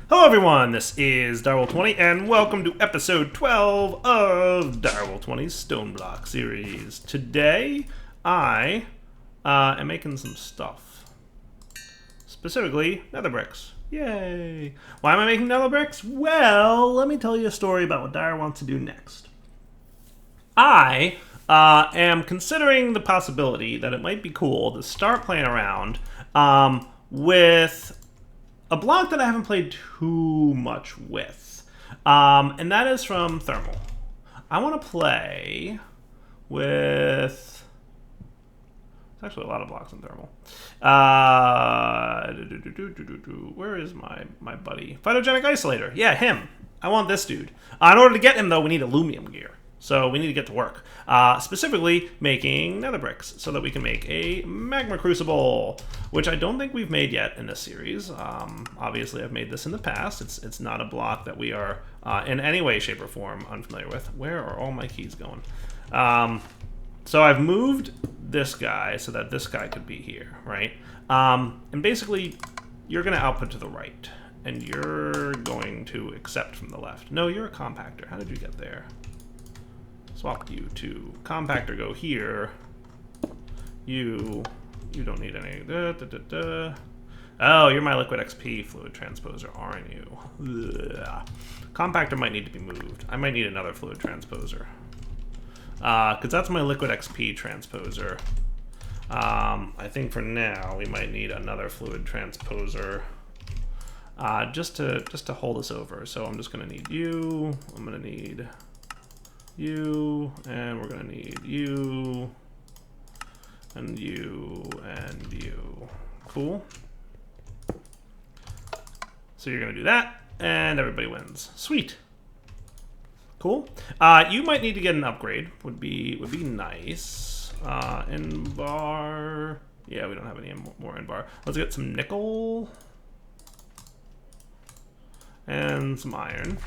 Hello everyone, this is Ep12 and welcome to episode 12 of Ep12's Stoneblock series. Today, I am making some stuff. Specifically, nether bricks. Yay! Why am I making nether bricks? Well, let me tell you a story about what Dire wants to do next. I am considering the possibility that it might be cool to start playing around with a block that I haven't played too much with, and that is from Thermal. I want to play with... There's actually a lot of blocks in Thermal. Where is my buddy? Phytogenic isolator. Yeah, him. I want this dude. In order to get him, though, we need aluminum gear. So we need to get to work. Specifically, making nether bricks so that we can make a magma crucible, which I don't think we've made yet in this series. Obviously, I've made this in the past. It's not a block that we are in any way, shape, or form unfamiliar with. Where are all my keys going? So I've moved this guy so that this guy could be here, right? And basically, you're going to output to the right, and you're going to accept from the left. No, you're a compactor. How did you get there? Swap you to compactor, go here. You don't need any. Oh, you're my liquid XP fluid transposer, aren't you? Ugh. Compactor might need to be moved. I might need another fluid transposer. Because that's my liquid XP transposer. I think for now we might need another fluid transposer. Just to hold us over. So I'm just gonna need you. I'm gonna need you, and we're gonna need you, and you, and you. Cool. So you're gonna do that, and everybody wins. Sweet. Cool. You might need to get an upgrade. Would be nice. Invar. Yeah, we don't have any more invar. Let's get some nickel and some iron.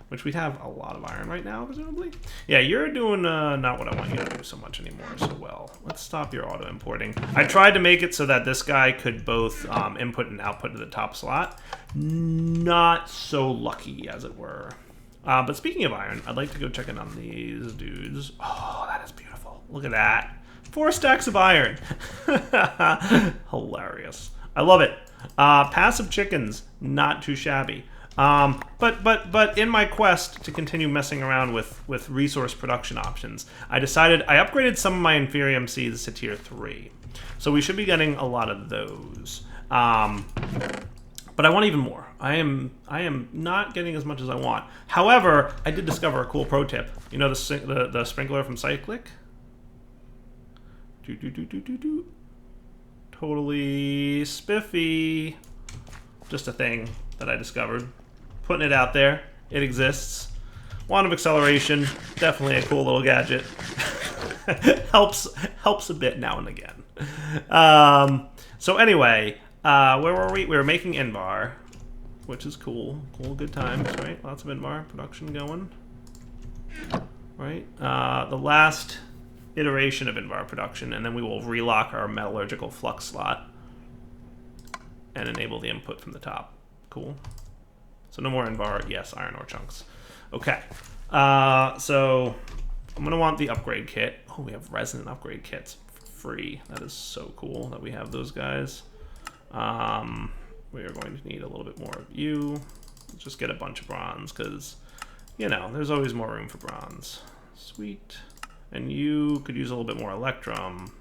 Which we have a lot of iron right now, presumably. Yeah, you're doing not what I want you to do so much anymore, so well. Let's stop your auto-importing. I tried to make it so that this guy could both input and output to the top slot. Not so lucky, as it were. But speaking of iron, I'd like to go check in on these dudes. Oh, that is beautiful. Look at that. 4 stacks of iron. Hilarious. I love it. Passive chickens, not too shabby. But in my quest to continue messing around with resource production options, I upgraded some of my Inferium seeds to tier 3. So we should be getting a lot of those. But I want even more. I am not getting as much as I want. However, I did discover a cool pro tip. You know the sprinkler from Cyclic? Totally spiffy. Just a thing that I discovered. Putting it out there. It exists. Wand of acceleration. Definitely a cool little gadget. helps a bit now and again. So anyway, where were we? We were making Invar, which is cool. Cool, good times, right? Lots of Invar production going. Right? The last iteration of Invar production, and then we will relock our metallurgical flux slot and enable the input from the top. Cool. So no more Invar, yes, iron ore chunks. Okay, so I'm gonna want the upgrade kit. Oh, we have resonant upgrade kits for free. That is so cool that we have those guys. We are going to need a little bit more of you. Let's just get a bunch of bronze, because, you know, there's always more room for bronze. Sweet. And you could use a little bit more electrum,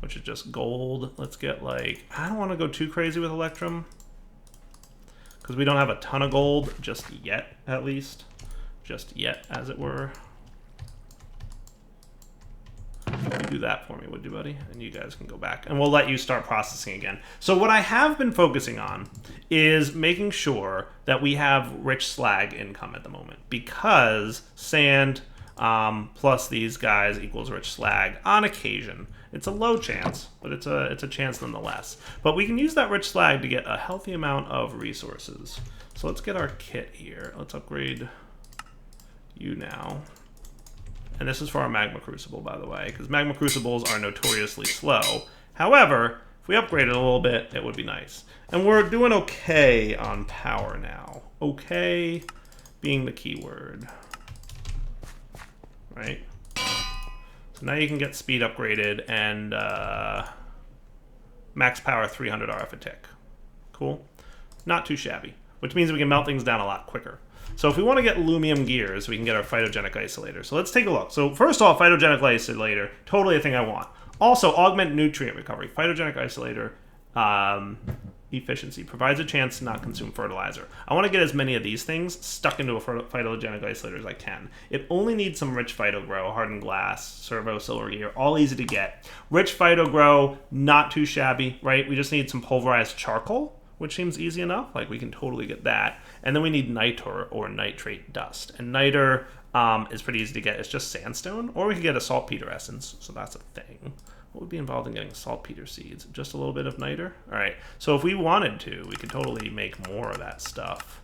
which is just gold. Let's get, like, I don't want to go too crazy with electrum, because we don't have a ton of gold just yet, at least. Just yet, as it were. You do that for me, would you, buddy? And you guys can go back. And we'll let you start processing again. So what I have been focusing on is making sure that we have rich slag income at the moment. Because sand plus these guys equals rich slag on occasion. It's a low chance, but it's a chance nonetheless. But we can use that rich slag to get a healthy amount of resources. So let's get our kit here. Let's upgrade you now. And this is for our magma crucible, by the way, because magma crucibles are notoriously slow. However, If we upgrade it a little bit, it would be nice. And we're doing okay on power now. Okay being the key word. Right? So now you can get speed upgraded and max power 300 RF a tick. Cool. Not too shabby. Which means we can melt things down a lot quicker. So if we want to get Lumium gears, we can get our Phytogenic isolator. So let's take a look. So first off, Phytogenic isolator, totally a thing I want. Also, augment nutrient recovery. Phytogenic isolator efficiency provides a chance to not consume fertilizer. I want to get as many of these things stuck into a Phytogenic isolator as I can. It only needs some rich PhytoGro, hardened glass, servo, silver gear, all easy to get. Rich PhytoGro, not too shabby, right? We just need some pulverized charcoal, which seems easy enough. Like, we can totally get that. And then we need nitre or nitrate dust. And nitre is pretty easy to get. It's just sandstone. Or we could get a saltpeter essence. So that's a thing. What would be involved in getting saltpeter seeds? Just a little bit of nitre? All right. So if we wanted to, we could totally make more of that stuff.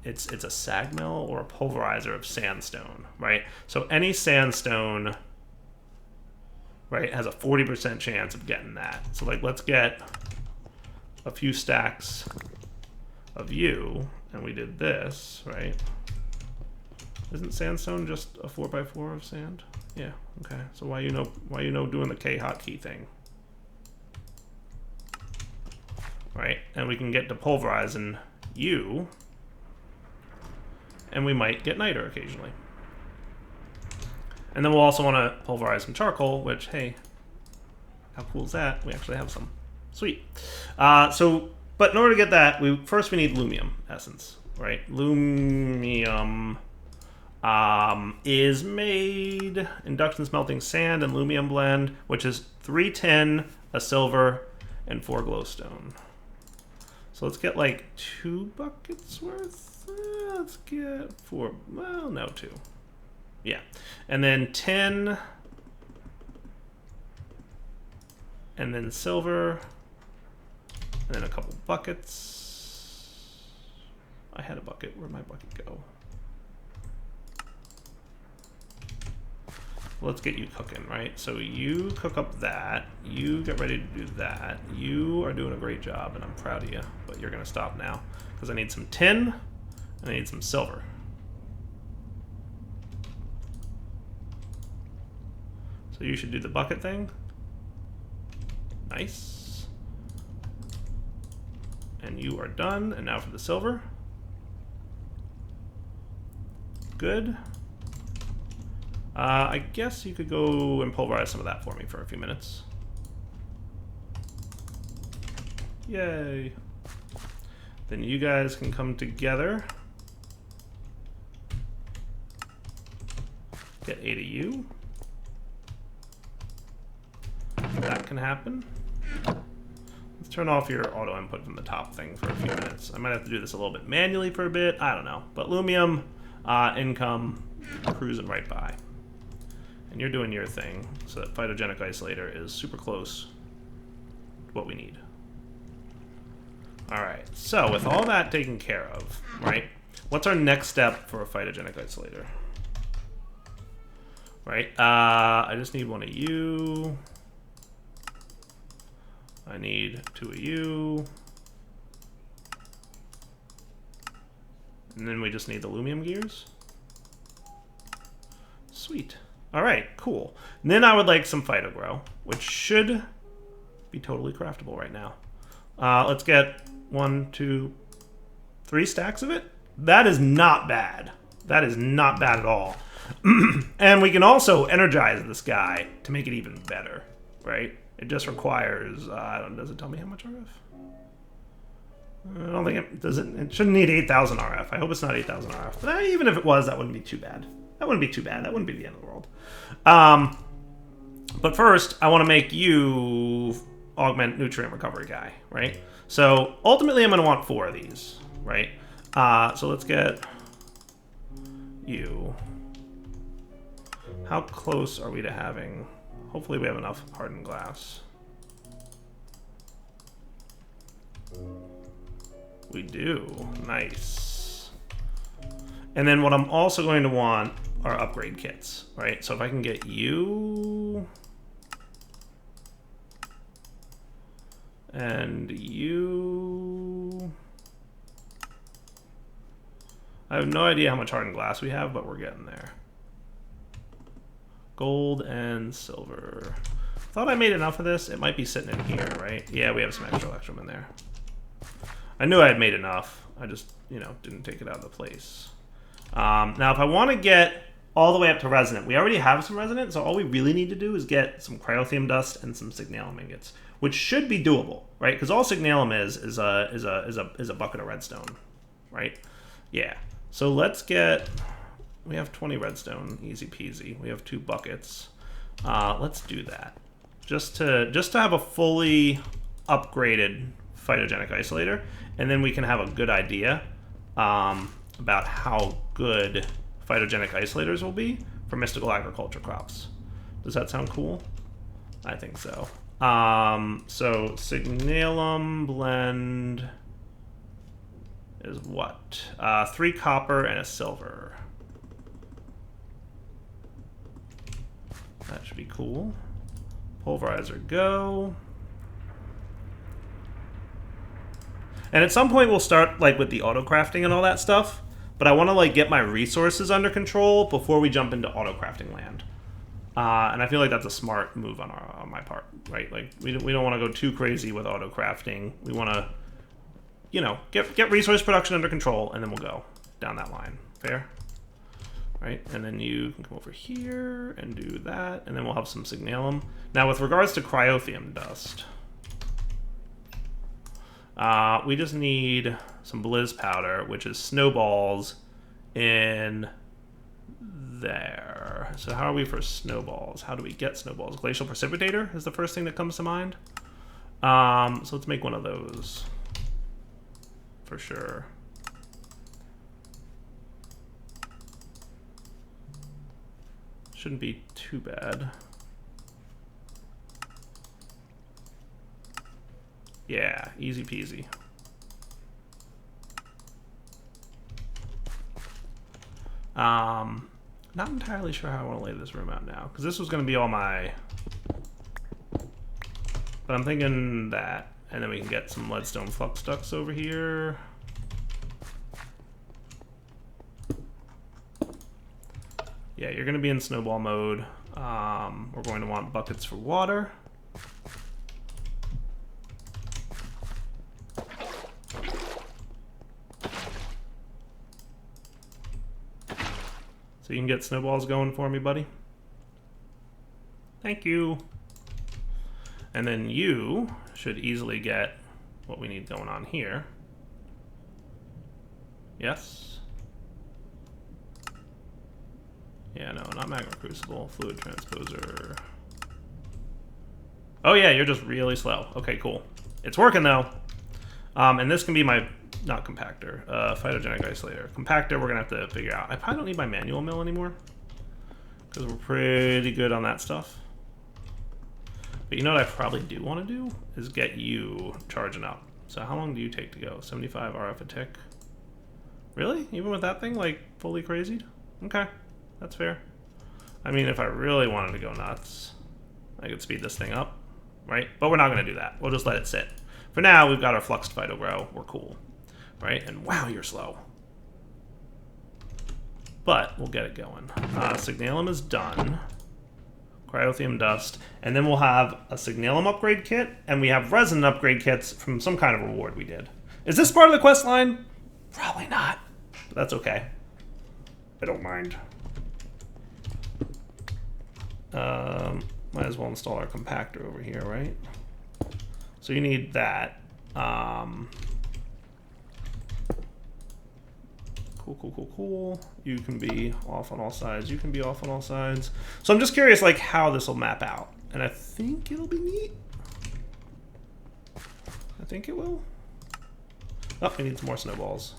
It's a sag mill or a pulverizer of sandstone, right? So any sandstone, right, has a 40% chance of getting that. So, like, let's get a few stacks of you, and we did this, right? Isn't sandstone just a 4x4 of sand? Yeah, okay. So why you know doing the K hotkey thing? Right, and we can get to pulverizing you, and we might get nitre occasionally. And then we'll also want to pulverize some charcoal, which, hey, how cool is that? We actually have some. Sweet. But in order to get that, first we need Lumium essence, right? Lumium is made induction smelting sand and Lumium blend, which is 3 tin, a silver, and 4 glowstone. So let's get like 2 buckets worth. Let's get 4. Well, no, 2. Yeah, and then tin, and then silver. And then a couple buckets. I had a bucket. Where'd my bucket go? Let's get you cooking, right? So you cook up that. You get ready to do that. You are doing a great job, and I'm proud of you. But you're going to stop now because I need some tin and I need some silver. So you should do the bucket thing. Nice. And you are done. And now for the silver. Good. I guess you could go and pulverize some of that for me for a few minutes. Yay. Then you guys can come together. Get 8 of you. That can happen. Let's turn off your auto input from the top thing for a few minutes. I might have to do this a little bit manually for a bit. I don't know. But Lumium, income, cruising right by. And you're doing your thing so that Phytogenic isolator is super close to what we need. All right. So with all that taken care of, right, what's our next step for a Phytogenic isolator? Right. I just need 1 of you. I need 2 of you. And then we just need the Lumium gears. Sweet. All right, cool. And then I would like some PhytoGro, which should be totally craftable right now. Let's get 1, 2, 3 stacks of it. That is not bad. That is not bad at all. And we can also energize this guy to make it even better, right? It just requires, does it tell me how much RF? I don't think it does. It shouldn't need 8,000 RF. I hope it's not 8,000 RF. But even if it was, that wouldn't be too bad. That wouldn't be too bad. That wouldn't be the end of the world. But first, I want to make you augment nutrient recovery guy, right? So ultimately, I'm going to want 4 of these, right? So let's get you. How close are we to having? Hopefully we have enough hardened glass. We do. Nice. And then what I'm also going to want are upgrade kits, right? So if I can get you And you... I have no idea how much hardened glass we have, but we're getting there. Gold and silver. Thought I made enough of this. It might be sitting in here, right? Yeah, we have some extra electrum in there. I knew I had made enough. I just, you know, didn't take it out of the place. Now, if I want to get all the way up to resonant, we already have some resonant, so all we really need to do is get some cryothium dust and some signalum ingots, which should be doable, right? Because all signalum is a bucket of redstone, right? Yeah. So let's get. We have 20 redstone, easy peasy. We have 2 buckets. Let's do that, just to have a fully upgraded phytogenic isolator, and then we can have a good idea about how good phytogenic isolators will be for mystical agriculture crops. Does that sound cool? I think so. So signalum blend is what? 3 copper and a silver. That should be cool. Pulverizer go. And at some point we'll start like with the auto crafting and all that stuff, but I want to like get my resources under control before we jump into auto crafting land. And I feel like that's a smart move on my part, right? Like we don't want to go too crazy with auto crafting. We want to, you know, get resource production under control, and then we'll go down that line. Fair? Right? And then you can come over here and do that, and then we'll have some signalum. Now, with regards to cryothium dust, we just need some blizz powder, which is snowballs in there. So how are we for snowballs? How do we get snowballs? Glacial precipitator is the first thing that comes to mind. So let's make one of those for sure. Shouldn't be too bad. Yeah, easy peasy. Not entirely sure how I want to lay this room out now, because this was going to be all my... But I'm thinking that, and then we can get some leadstone flux ducts over here. Yeah, you're going to be in snowball mode. We're going to want buckets for water. So you can get snowballs going for me, buddy. Thank you. And then you should easily get what we need going on here. Yes? Yeah, no, not magma crucible, fluid transposer. Oh yeah, you're just really slow. Okay, cool. It's working though. And this can be my, not compactor, phytogenic isolator. Compactor, we're gonna have to figure out. I probably don't need my manual mill anymore, because we're pretty good on that stuff. But you know what I probably do want to do is get you charging up. So how long do you take to go? 75 RF a tick. Really? Even with that thing like fully crazied? Okay, that's fair. I mean, if I really wanted to go nuts, I could speed this thing up, right? But we're not going to do that. We'll just let it sit. For now, we've got our Fluxed PhytoGro. We're cool, right? And wow, you're slow. But we'll get it going. Signalum is done. Cryothium dust. And then we'll have a Signalum upgrade kit, and we have resin upgrade kits from some kind of reward we did. Is this part of the quest line? Probably not. But that's okay. I don't mind. Might as well install our compactor over here, right? So you need that. Cool. You can be off on all sides. You can be off on all sides. So I'm just curious, like, how this will map out. And I think it'll be neat. I think it will. Oh, we need some more snowballs.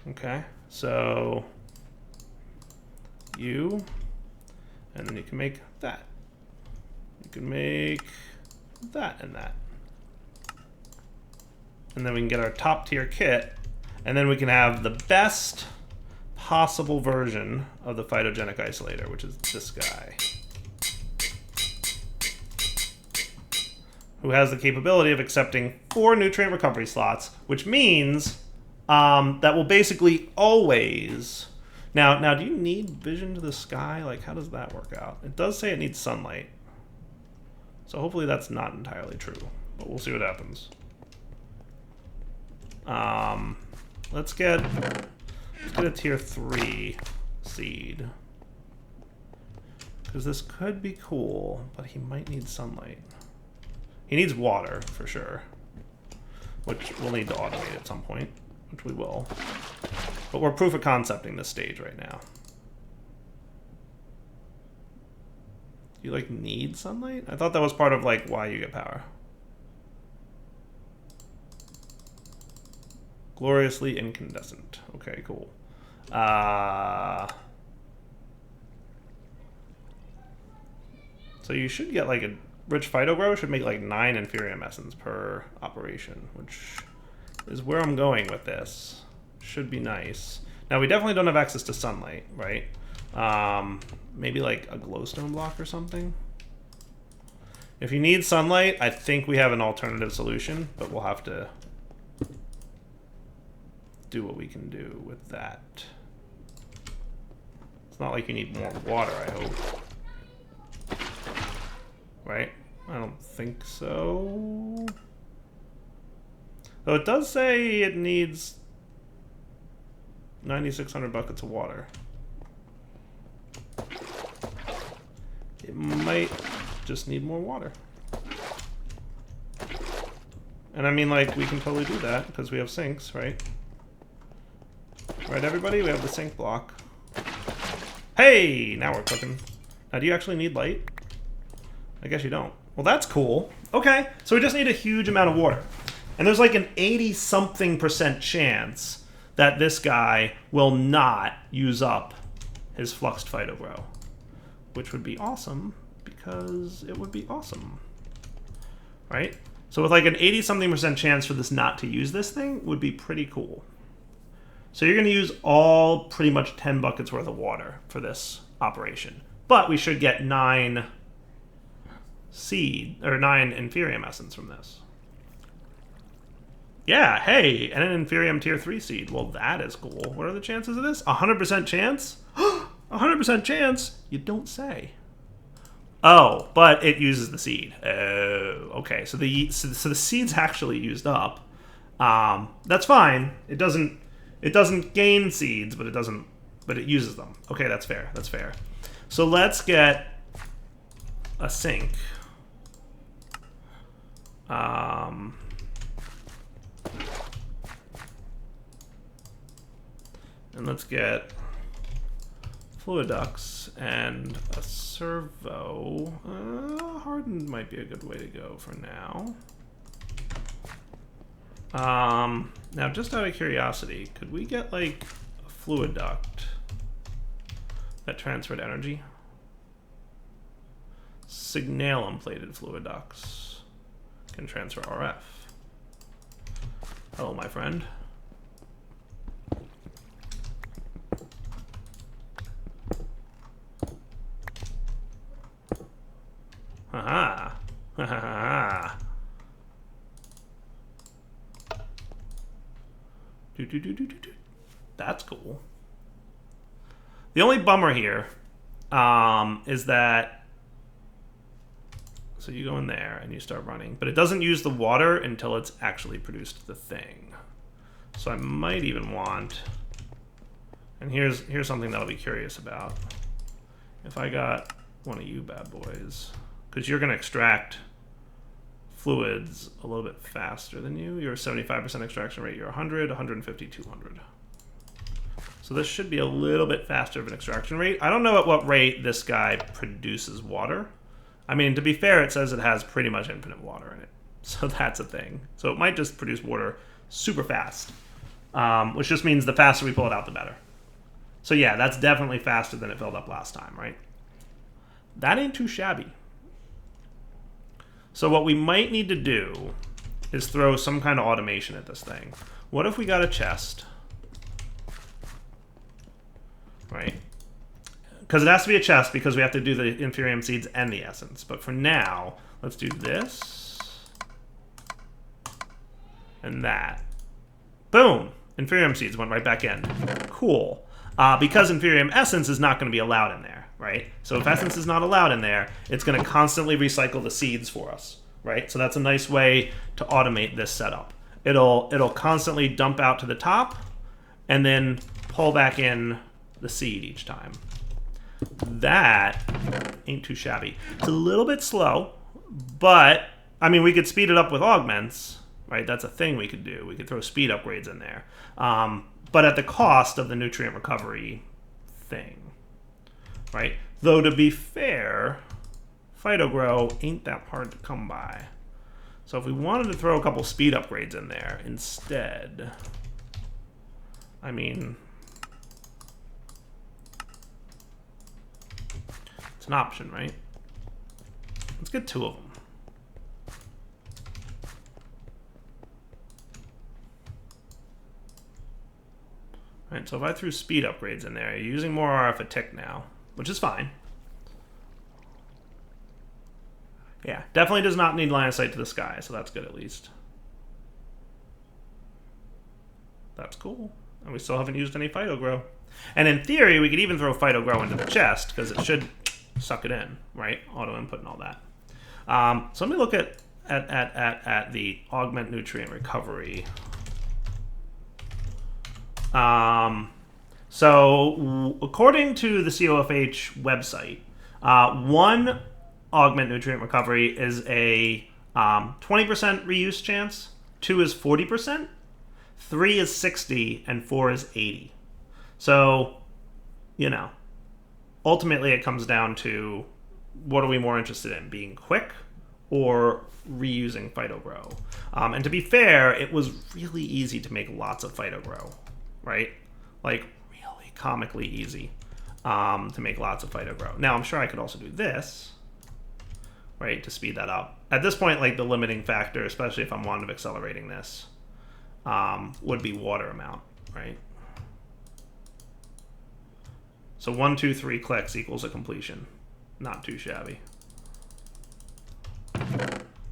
Okay, so you, and then you can make that. You can make that and that. And then we can get our top tier kit, and then we can have the best possible version of the Phytogenic isolator, which is this guy, who has the capability of accepting 4 nutrient recovery slots, which means that will basically always... Now, do you need vision to the sky? Like, how does that work out? It does say it needs sunlight. So hopefully that's not entirely true, but we'll see what happens. Let's get a tier 3 seed. Because this could be cool, but he might need sunlight. He needs water, for sure. Which we'll need to automate at some point, which we will. But we're proof of concepting this stage right now. You, like, need sunlight? I thought that was part of, like, why you get power. Gloriously incandescent. Okay, cool. So you should get, like, a rich PhytoGro should make, like, 9 inferium essence per operation, which is where I'm going with this. Should be nice. Now, we definitely don't have access to sunlight, right? Maybe, like, a glowstone block or something? If you need sunlight, I think we have an alternative solution, but we'll have to do what we can do with that. It's not like you need more water, I hope. Right? I don't think so. Though it does say it needs 9,600 buckets of water. It might just need more water. And I mean, like, we can totally do that because we have sinks, right? Right, everybody? We have the sink block. Hey! Now we're cooking. Now, do you actually need light? I guess you don't. Well, that's cool. Okay, so we just need a huge amount of water. And there's like an 80-something% chance that this guy will not use up his Fluxed PhytoGro. Which would be awesome, because it would be awesome. Right? So with like an 80-something% chance for this not to use this thing would be pretty cool. So you're going to use all pretty much 10 buckets worth of water for this operation. But we should get 9 seed, or 9 inferium essence from this. Yeah, hey, and an inferium tier 3 seed. Well, that is cool. What are the chances of this? 100% chance? 100% chance? You don't say. Oh, but it uses the seed. Oh, okay. So the seed's actually used up. That's fine. It doesn't gain seeds, but it uses them. Okay, that's fair. That's fair. So let's get a sink. And let's get fluid ducts and a servo. Hardened might be a good way to go for now. Now, just out of curiosity, could we get like a fluid duct that transferred energy? Signalum-plated fluid ducts can transfer RF. Hello, my friend. Haha. Haha. That's cool. The only bummer here is that, so you go in there and you start running, but it doesn't use the water until it's actually produced the thing. So I might even want, and here's something that I'll be curious about. If I got one of you bad boys, because you're going to extract fluids a little bit faster than you. You're a 75% extraction rate. You're 100, 150, 200. So this should be a little bit faster of an extraction rate. I don't know at what rate this guy produces water. I mean, to be fair, it says it has pretty much infinite water in it. So that's a thing. So it might just produce water super fast, which just means the faster we pull it out, the better. So yeah, that's definitely faster than it filled up last time, right? That ain't too shabby. So what we might need to do is throw some kind of automation at this thing. What if we got a chest right? Because it has to be a chest because we have to do the Inferium seeds and the essence. But for now, let's do this and that. Boom! Inferium seeds went right back in. Cool. Because Inferium essence is not going to be allowed in there, right? So if essence is not allowed in there, it's going to constantly recycle the seeds for us, right? So that's a nice way to automate this setup. It'll constantly dump out to the top and then pull back in the seed each time. That ain't too shabby. It's a little bit slow, but I mean, we could speed it up with augments, right? That's a thing we could do. We could throw speed upgrades in there, but at the cost of the nutrient recovery thing, right? Though to be fair, PhytoGro ain't that hard to come by. So if we wanted to throw a couple speed upgrades in there instead, I mean, it's an option, right? Let's get 2 of them. All right, so if I threw speed upgrades in there, you're using more RF a tick now, which is fine. Yeah, definitely does not need line of sight to the sky, so that's good at least. That's cool. And we still haven't used any PhytoGro. And in theory, we could even throw PhytoGro into the chest, because it should suck it in, right? Auto input and all that. So let me look at the augment nutrient recovery. So according to the COFH website, 1 augment nutrient recovery is a 20% reuse chance, 2 is 40%, 3 is 60, and 4 is 80. So, you know, ultimately it comes down to what are we more interested in, being quick or reusing PhytoGro? And to be fair, it was really easy to make lots of PhytoGro, right? Like really comically easy to make lots of PhytoGro. Now, I'm sure I could also do this, right, to speed that up. At this point, like the limiting factor, especially if I'm wanting to accelerating this, would be water amount, right? So 1, 2, 3 clicks equals a completion. Not too shabby.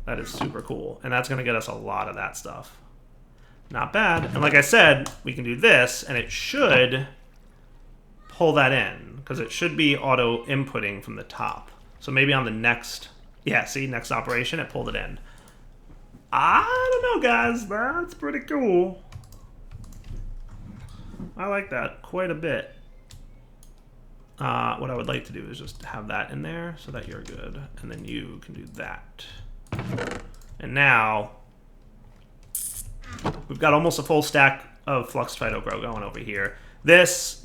That is super cool. And that's going to get us a lot of that stuff. Not bad. And like I said, we can do this, and it should pull that in, because it should be auto inputting from the top. So maybe on the next, yeah, see, next operation, it pulled it in. I don't know, guys. That's pretty cool. I like that quite a bit. What I would like to do is just have that in there so that you're good. And then you can do that. And now we've got almost a full stack of Fluxed PhytoGro going over here. This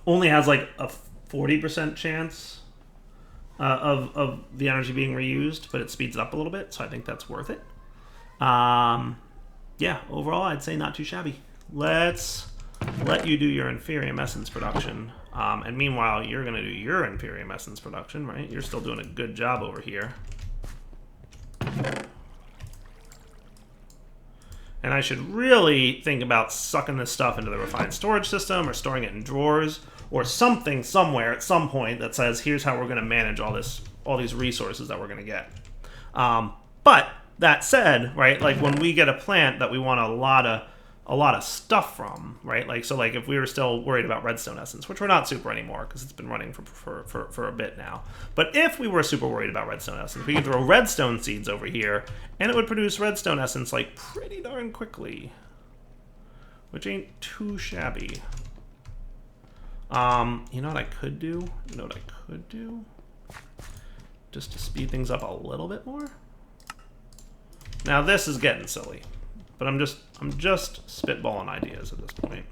only has like a 40% chance of the energy being reused, but it speeds it up a little bit, so I think that's worth it. Yeah, overall, I'd say not too shabby. Let's let you do your Inferium Essence production. And meanwhile, you're going to do your Inferium Essence production, right? You're still doing a good job over here. And I should really think about sucking this stuff into the refined storage system or storing it in drawers or something somewhere at some point that says, here's how we're going to manage all these resources that we're going to get. But that said, right, like when we get a plant that we want a lot of stuff from, right? Like, so like if we were still worried about redstone essence, which we're not super anymore because it's been running for a bit now. But if we were super worried about redstone essence, we could throw redstone seeds over here and it would produce redstone essence like pretty darn quickly, which ain't too shabby. You know what I could do? Just to speed things up a little bit more. Now this is getting silly. But I'm just spitballing ideas at this point.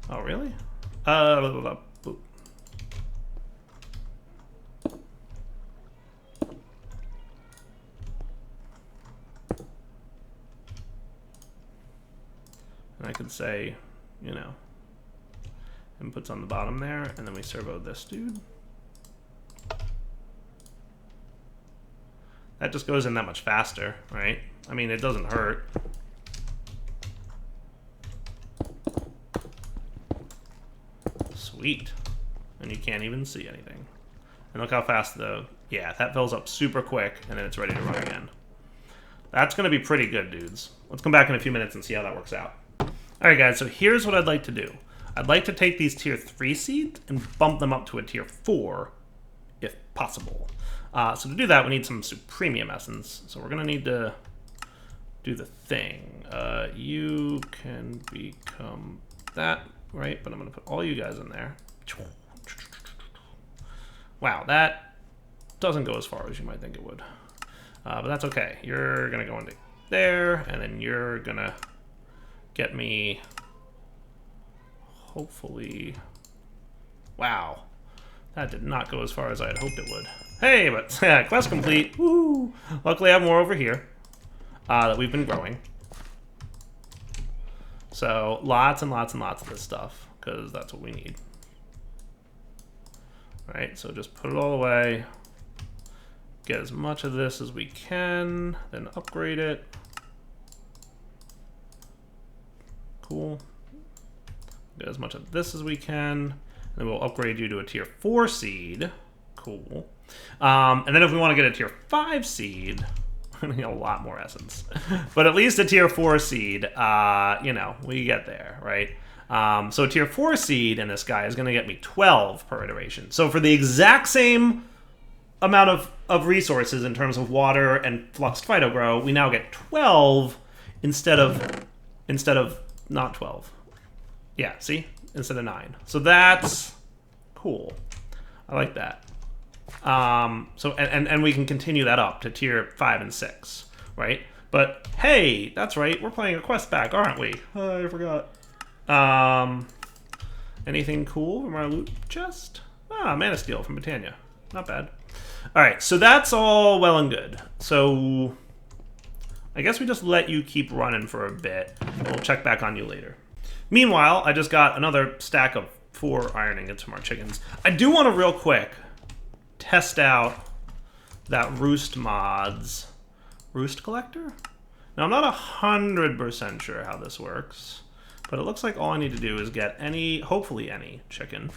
Oh, really? Boop. And I could say, you know, inputs on the bottom there, and then we servo this dude. That just goes in that much faster, right? I mean, it doesn't hurt. Sweet. And you can't even see anything. And look how fast yeah, that fills up super quick, and then it's ready to run again. That's going to be pretty good, dudes. Let's come back in a few minutes and see how that works out. All right, guys, so here's what I'd like to do. I'd like to take these tier 3 seeds and bump them up to a tier 4, if possible. So to do that, we need some Supremium Essence. So we're going to need to do the thing. You can become that, right? But I'm going to put all you guys in there. Wow, that doesn't go as far as you might think it would. But that's okay. You're going to go into there, and then you're going to get me, hopefully... Wow. That did not go as far as I had hoped it would. Hey, but yeah, quest complete. Woo! Luckily, I have more over here that we've been growing. So lots and lots and lots of this stuff, because that's what we need. All right, so just put it all away. Get as much of this as we can, then upgrade it. Cool. Get as much of this as we can. Then we'll upgrade you to a tier 4 seed. Cool. And then if we want to get a tier 5 seed, we need a lot more essence. But at least a tier 4 seed, you know, we get there, right? So a tier 4 seed in this guy is going to get me 12 per iteration. So for the exact same amount of resources in terms of water and Fluxed PhytoGro, we now get 12 instead of not 12. Yeah, see? Instead of 9. So that's cool. I like that. So and we can continue that up to tier 5 and 6, right? But hey, that's right, we're playing a quest back, aren't we? I forgot. Anything cool from our loot chest? Ah, Mana Steel from Britannia. Not bad. All right, so that's all well and good. So I guess we just let you keep running for a bit, and we'll check back on you later. Meanwhile, I just got another stack of 4 iron ingots from our chickens. I do want to real quick test out that roost mod's roost collector. Now, I'm not 100% sure how this works, but it looks like all I need to do is get any, hopefully any chicken.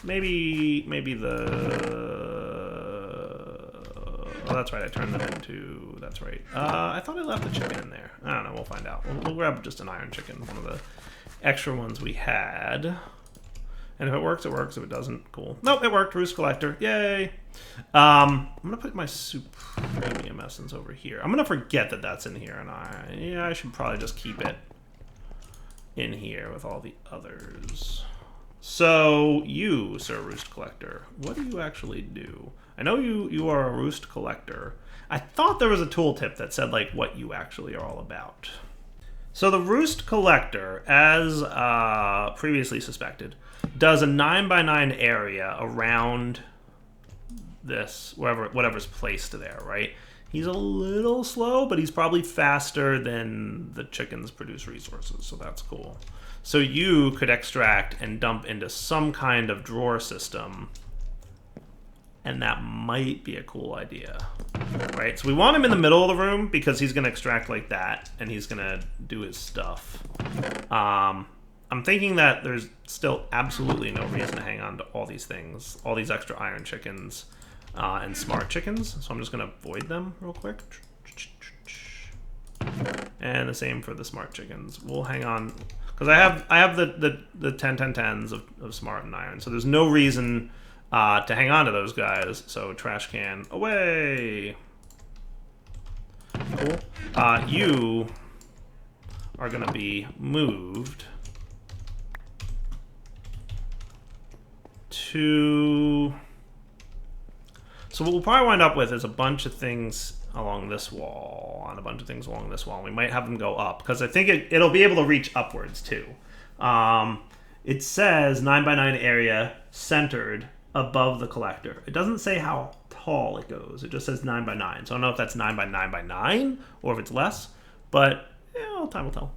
Maybe oh, that's right, I turned them into, that's right. I thought I left the chicken in there. I don't know, we'll find out. We'll grab just an iron chicken, one of the extra ones we had. And if it works, it works. If it doesn't, cool. Nope, it worked. Roost collector. Yay. I'm going to put my Supremium Essence over here. I'm going to forget that that's in here. And I should probably just keep it in here with all the others. So you, Sir Roost Collector, what do you actually do? I know you are a Roost Collector. I thought there was a tooltip that said like what you actually are all about. So the Roost Collector, as previously suspected, does a 9x9 area around this, whatever's placed there, right? He's a little slow, but he's probably faster than the chickens produce resources, so that's cool. So you could extract and dump into some kind of drawer system, and that might be a cool idea, right? So we want him in the middle of the room because he's going to extract like that, and he's going to do his stuff. I'm thinking that there's still absolutely no reason to hang on to all these things, all these extra iron chickens and smart chickens. So I'm just going to void them real quick. And the same for the smart chickens. We'll hang on because I have the 10-10-10s of smart and iron. So there's no reason to hang on to those guys. So trash can away. Cool. You are going to be moved to... So what we'll probably wind up with is a bunch of things along this wall, and a bunch of things along this wall. We might have them go up, because I think it'll be able to reach upwards, too. It says 9x9 area centered above the collector. It doesn't say how tall it goes. It just says 9x9. So I don't know if that's 9x9x9, or if it's less, but time will tell.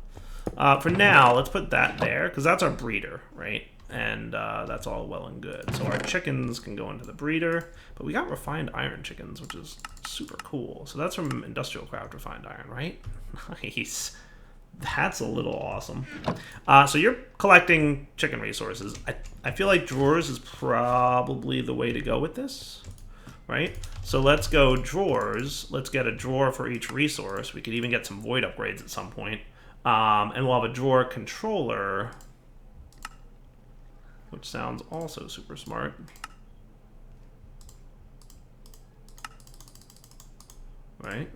For now, let's put that there, because that's our breeder, right? And that's all well and good. So our chickens can go into the breeder, but we got refined iron chickens, which is super cool. So that's from Industrial Craft refined iron, right? Nice. That's a little awesome. So you're collecting chicken resources. I feel like drawers is probably the way to go with this, right? So let's go drawers. Let's get a drawer for each resource. We could even get some void upgrades at some point. And we'll have a drawer controller, which sounds also super smart. Right?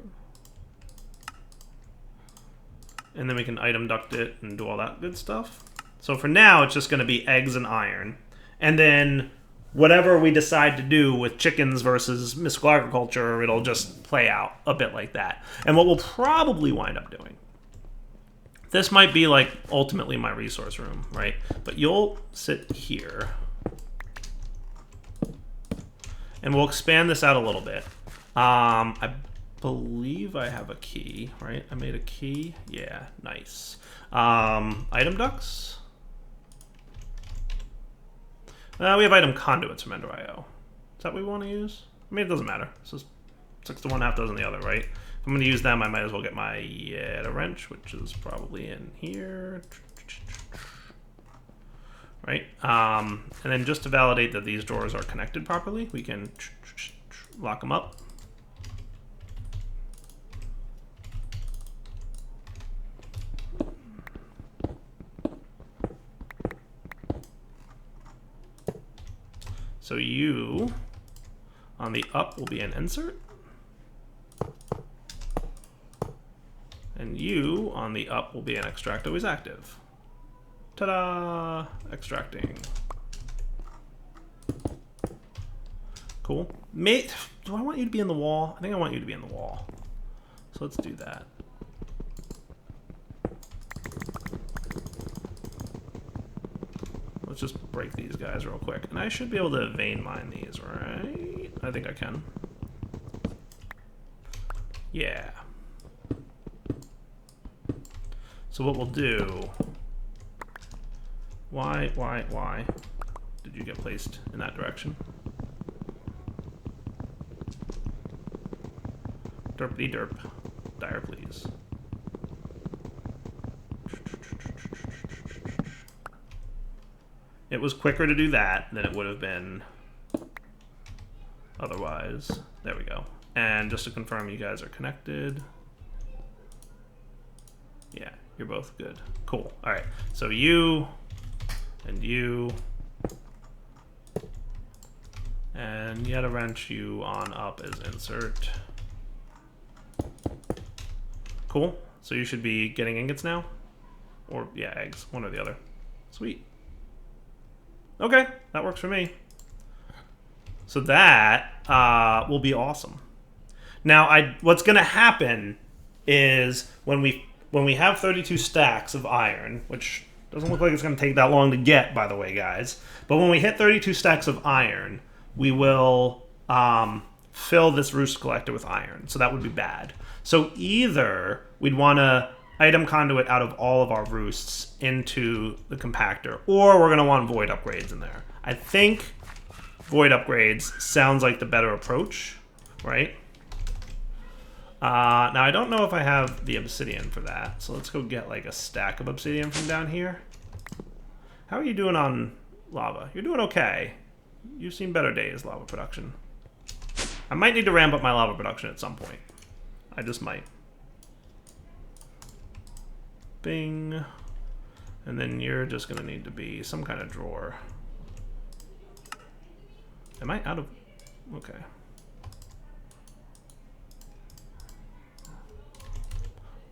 And then we can item duct it and do all that good stuff. So for now, it's just going to be eggs and iron. And then whatever we decide to do with chickens versus mystical agriculture, it'll just play out a bit like that. And what we'll probably wind up doing, this might be like ultimately my resource room, right? But you'll sit here. And we'll expand this out a little bit. I believe I have a key, right? I made a key. Yeah, nice. Item ducts. We have item conduits from Ender.io. Is that what we want to use? I mean, it doesn't matter. It's just 6 to 1, half dozen the other, right? If I'm going to use them, I might as well get my wrench, which is probably in here. Right? And then just to validate that these drawers are connected properly, we can lock them up. So you, on the up, will be an insert. And you, on the up, will be an extract always active. Ta-da! Extracting. Cool. Mate, do I want you to be in the wall? I think I want you to be in the wall. So let's do that. Let's just break these guys real quick. And I should be able to vein mine these, right? I think I can. Yeah. So what we'll do... Why did you get placed in that direction? Derpity derp. Dire, please. It was quicker to do that than it would have been otherwise. There we go. And just to confirm you guys are connected. Yeah, you're both good. Cool. All right. So you and you and yet a wrench you on up as insert. Cool. So you should be getting ingots now. Or, yeah, eggs. One or the other. Sweet. Okay, that works for me. So that will be awesome. Now, what's going to happen is when we have 32 stacks of iron, which doesn't look like it's going to take that long to get, by the way, guys. But when we hit 32 stacks of iron, we will fill this roost collector with iron. So that would be bad. So either we'd want to item conduit out of all of our roosts into the compactor, or we're going to want void upgrades in there. I think void upgrades sounds like the better approach, right? Now, I don't know if I have the obsidian for that, so let's go get like a stack of obsidian from down here. How are you doing on lava? You're doing okay. You've seen better days, lava production. I might need to ramp up my lava production at some point. I just might. Bing. And then you're just going to need to be some kind of drawer. Am I out of... Okay.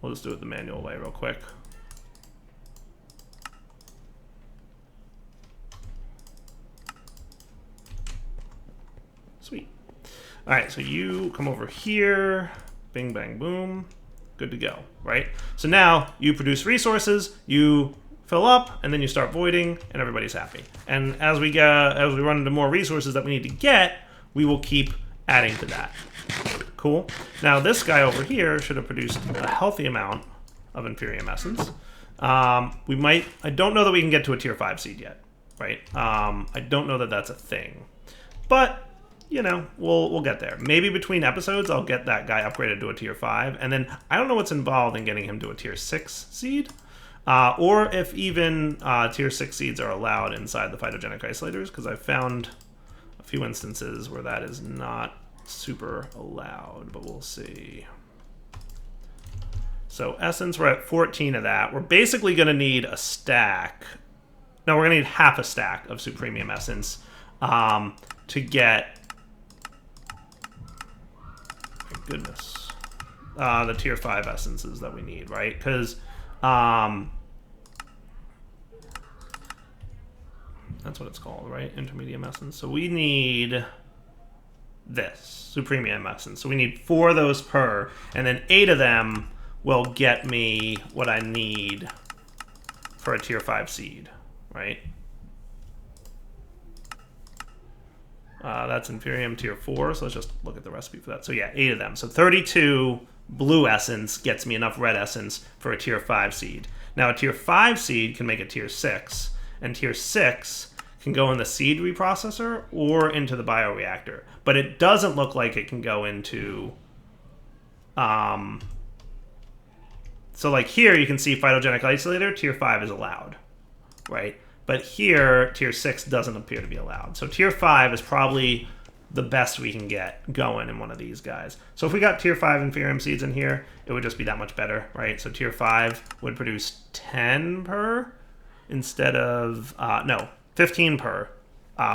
We'll just do it the manual way real quick. Sweet. All right, so you come over here. Bing, bang, boom. Good to go, right? So now you produce resources, you fill up, and then you start voiding, and everybody's happy. And as we run into more resources that we need to get, we will keep adding to that. Cool. Now this guy over here should have produced a healthy amount of Inferium Essence. I don't know that we can get to a tier 5 seed yet. right? I don't know that that's a thing, but you know, we'll get there. Maybe between episodes, I'll get that guy upgraded to a tier 5, and then I don't know what's involved in getting him to a tier 6 seed, or if even tier 6 seeds are allowed inside the phytogenic isolators, because I've found a few instances where that is not super allowed, but we'll see. So essence, we're at 14 of that. We're basically going to need a stack. No, we're going to need half a stack of Supremium Essence to get, my goodness, the tier 5 essences that we need, right? Because that's what it's called, right? Intermediate Essence. So we need this, Supremium Essence. So we need 4 of those per, and then 8 of them will get me what I need for a tier 5 seed, right? That's Inferium tier 4, so let's just look at the recipe for that. So yeah, 8 of them. So 32 blue essence gets me enough red essence for a tier 5 seed. Now a tier 5 seed can make a tier 6, and tier 6 can go in the seed reprocessor or into the bioreactor. But it doesn't look like it can go into... So like here you can see Phytogenic Isolator, tier 5 is allowed, right? But here, tier 6 doesn't appear to be allowed. So tier 5 is probably the best we can get going in one of these guys. So if we got tier 5 Inferium seeds in here, it would just be that much better, right? So tier 5 would produce 10 per instead of, no, 15 per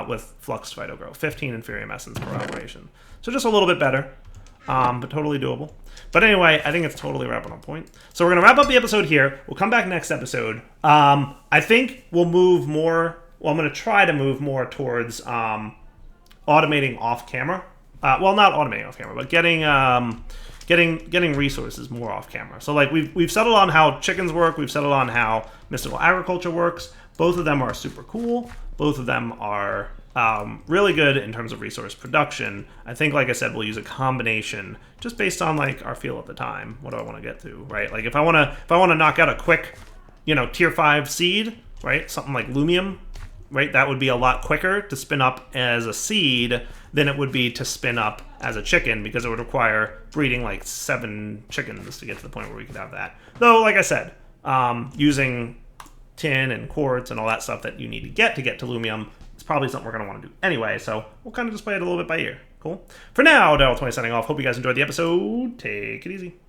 with Fluxed PhytoGro. 15 Inferium Essence per operation. So just a little bit better, but totally doable. But anyway, I think it's totally wrapping on point. So we're going to wrap up the episode here. We'll come back next episode. I think we'll move more... Well, I'm going to try to move more towards automating off camera. Well, not automating off camera, but getting resources more off camera. So like we've settled on how chickens work. We've settled on how mystical agriculture works. Both of them are super cool. Both of them are really good in terms of resource production. I think, like I said, we'll use a combination just based on like our feel at the time. What do I want to get to, right? Like if I want to knock out a quick, you know, tier 5 seed, right? Something like Lumium, right? That would be a lot quicker to spin up as a seed than it would be to spin up as a chicken, because it would require breeding like 7 chickens to get to the point where we could have that. Though, like I said, using tin and quartz and all that stuff that you need to get to Lumium, it's probably something we're going to want to do anyway, so we'll kind of just play it a little bit by ear. Cool? For now, Ep12 signing off. Hope you guys enjoyed the episode. Take it easy.